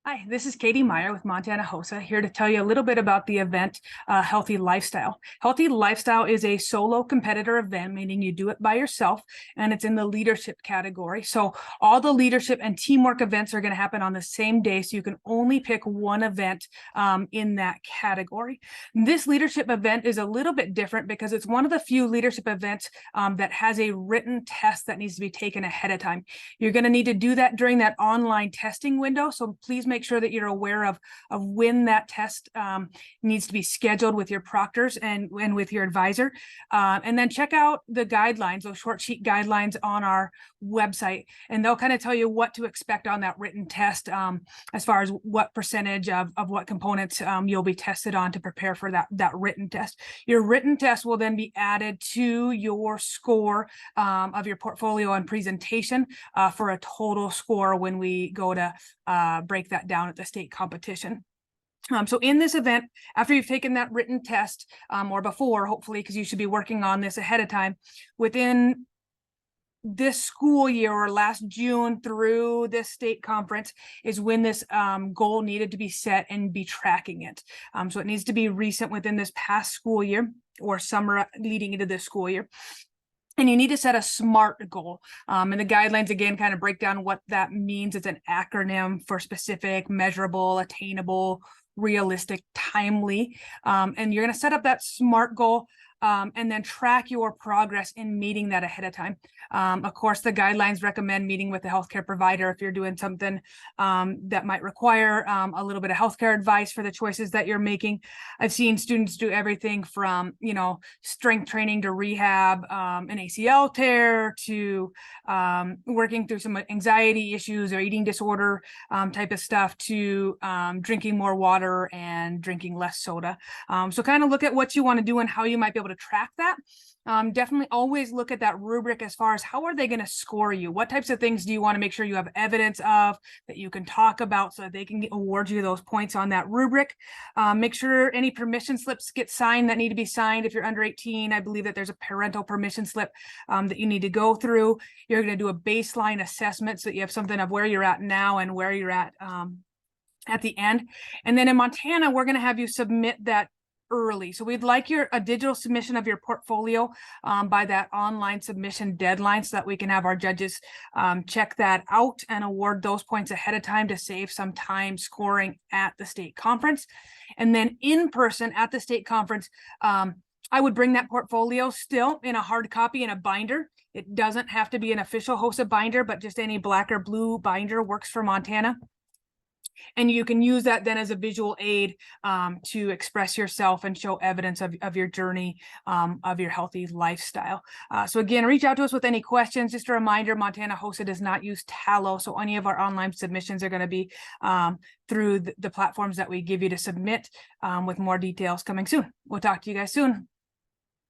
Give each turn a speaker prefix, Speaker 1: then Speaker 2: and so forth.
Speaker 1: Hi, this is Katie Meyer with Montana HOSA here to tell you a little bit about the event Healthy Lifestyle. Healthy Lifestyle is a solo competitor event, meaning you do it by yourself, and it's in the leadership category. So all the leadership and teamwork events are going to happen on the same day, so you can only pick one event in that category. This leadership event is a little bit different because it's one of the few leadership events that has a written test that needs to be taken ahead of time. You're going to need to do that during that online testing window, so please make sure that you're aware of when that test needs to be scheduled with your proctors and with your advisor. And then check out the guidelines, those short sheet guidelines on our website, and they'll kind of tell you what to expect on that written test as far as what percentage of what components you'll be tested on to prepare for that written test. Your written test will then be added to your score of your portfolio and presentation for a total score when we go to break that down at the state competition. So in this event, after you've taken that written test, or before, hopefully, because you should be working on this ahead of time, within this school year or last June through this state conference is when this goal needed to be set and be tracking it. So it needs to be recent within this past school year or summer leading into this school year. And you need to set a SMART goal. And the guidelines, again, kind of break down what that means. It's an acronym for specific, measurable, attainable, realistic, timely. And you're going to set up that SMART goal and then track your progress in meeting that ahead of time. Of course, the guidelines recommend meeting with a healthcare provider if you're doing something that might require a little bit of healthcare advice for the choices that you're making. I've seen students do everything from, strength training to rehab, an ACL tear to working through some anxiety issues or eating disorder type of stuff to drinking more water and drinking less soda. So kind of look at what you want to do and how you might be able to track that. Definitely always look at that rubric as far as how are they going to score you? What types of things do you want to make sure you have evidence of that you can talk about so that they can award you those points on that rubric? Make sure any permission slips get signed that need to be signed. If you're under 18, I believe that there's a parental permission slip that you need to go through. You're going to do a baseline assessment so that you have something of where you're at now and where you're at the end. And then in Montana, we're going to have you submit that early. So we'd like a digital submission of your portfolio by that online submission deadline so that we can have our judges check that out and award those points ahead of time to save some time scoring at the state conference. And then in person at the state conference, I would bring that portfolio still in a hard copy in a binder. It doesn't have to be an official HOSA binder, but just any black or blue binder works for Montana. And you can use that then as a visual aid to express yourself and show evidence of your journey of your healthy lifestyle. So again, reach out to us with any questions. Just a reminder, Montana HOSA does not use Tallo. So any of our online submissions are going to be through the platforms that we give you to submit with more details coming soon. We'll talk to you guys soon.